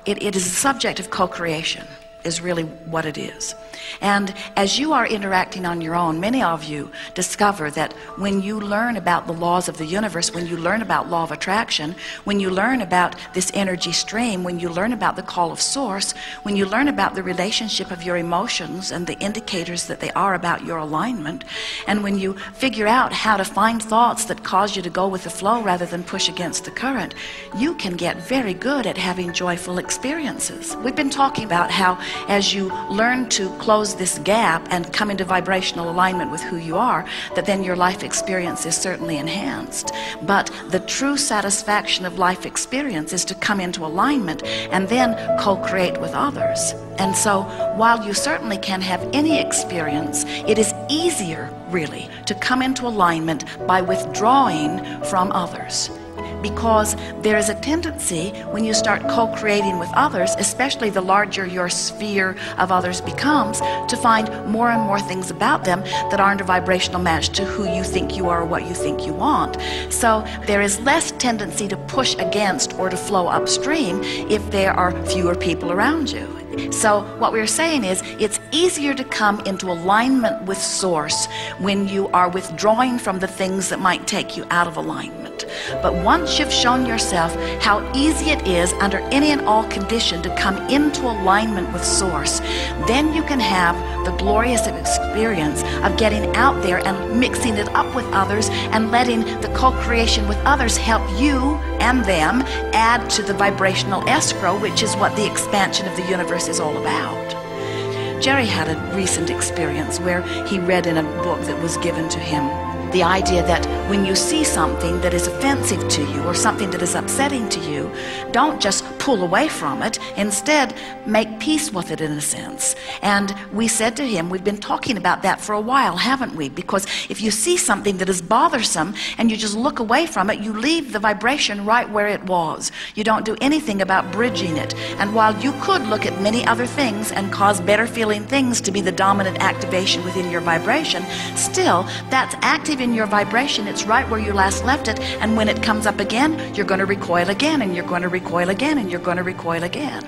It is a subject of co-creation, is really what it is. And as you are interacting on your own, many of you discover that when you learn about the laws of the universe, when you learn about law of attraction, when you learn about this energy stream, when you learn about the call of source, when you learn about the relationship of your emotions and the indicators that they are about your alignment, and when you figure out how to find thoughts that cause you to go with the flow rather than push against the current, you can get very good at having joyful experiences. We've been talking about how as you learn to close this gap and come into vibrational alignment with who you are, that then your life experience is certainly enhanced. But the true satisfaction of life experience is to come into alignment and then co-create with others. And so while you certainly can have any experience, it is easier really to come into alignment by withdrawing from others. Because there is a tendency when you start co-creating with others, especially the larger your sphere of others becomes, to find more and more things about them that aren't a vibrational match to who you think you are or what you think you want. So there is less tendency to push against or to flow upstream if there are fewer people around you. So what we're saying is it's easier to come into alignment with source when you are withdrawing from the things that might take you out of alignment. But once you've shown yourself how easy it is under any and all condition to come into alignment with source, then you can have the glorious experience of getting out there and mixing it up with others and letting the co-creation with others help you and them add to the vibrational escrow, which is what the expansion of the universe is all about. Jerry had a recent experience where he read in a book that was given to him the idea that when you see something that is offensive to you or something that is upsetting to you, don't just pull away from it. Instead, make peace with it in a sense. And we said to him, we've been talking about that for a while, haven't we? Because if you see something that is bothersome and you just look away from it, you leave the vibration right where it was. You don't do anything about bridging it. And while you could look at many other things and cause better feeling things to be the dominant activation within your vibration, still, that's active in your vibration. It's right where you last left it, and when it comes up again, you're going to recoil again, and you're going to recoil again, and you're going to recoil again.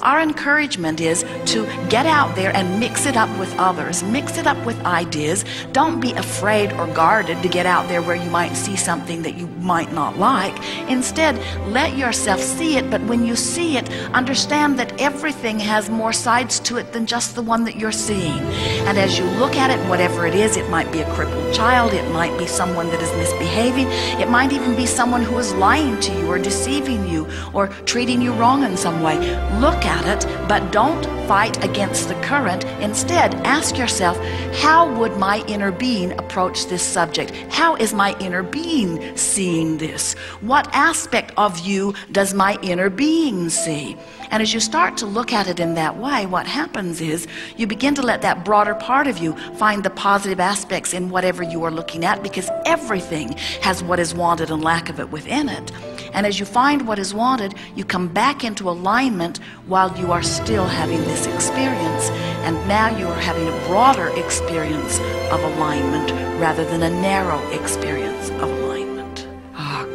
Our encouragement is to get out there and mix it up with others, mix it up with ideas. Don't be afraid or guarded to get out there where you might see something that you might not like. Instead, let yourself see it, but when you see it, understand that everything has more sides to it than just the one that you're seeing. And as you look at it, whatever it is, it might be a crippled child, it might be someone that is misbehaving, it might even be someone who is lying to you or deceiving you or treating you wrong in some way. Look at it, but don't fight against the current. Instead, ask yourself, how would my inner being approach this subject? How is my inner being seeing this? What aspect of you does my inner being see? And as you start to look at it in that way, what happens is you begin to let that broader part of you find the positive aspects in whatever you are looking at, because everything has what is wanted and lack of it within it. And as you find what is wanted, you come back into alignment while you are still having this experience. And now you are having a broader experience of alignment rather than a narrow experience of alignment.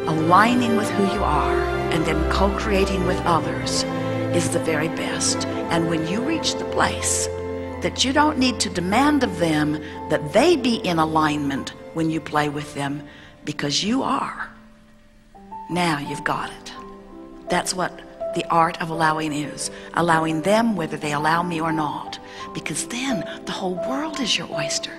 Aligning with who you are and then co-creating with others is the very best. And when you reach the place that you don't need to demand of them that they be in alignment when you play with them, because you are, now you've got it. That's what the art of allowing is. Allowing them whether they allow me or not. Because then the whole world is your oyster.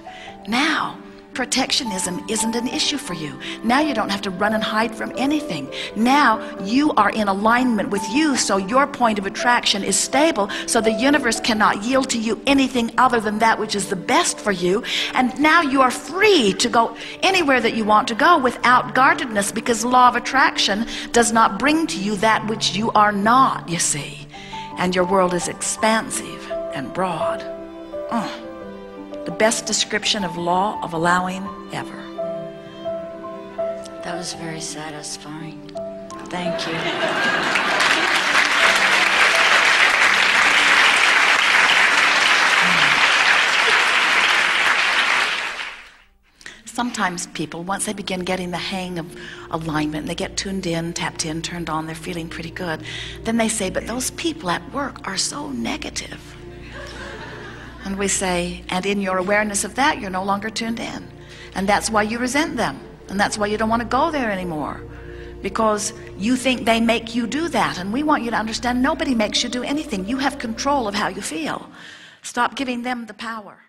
Now protectionism isn't an issue for you. Now you don't have to run and hide from anything. Now you are in alignment with you, so your point of attraction is stable, so the universe cannot yield to you anything other than that which is the best for you. And now you are free to go anywhere that you want to go without guardedness, because law of attraction does not bring to you that which you are not, you see. And your world is expansive and broad. The best description of law of allowing ever. That was very satisfying. Thank you. Sometimes people, once they begin getting the hang of alignment, they get tuned in, tapped in, turned on, they're feeling pretty good, then they say, but those people at work are so negative. And we say, and in your awareness of that, you're no longer tuned in. And that's why you resent them. And that's why you don't want to go there anymore. Because you think they make you do that. And we want you to understand nobody makes you do anything. You have control of how you feel. Stop giving them the power.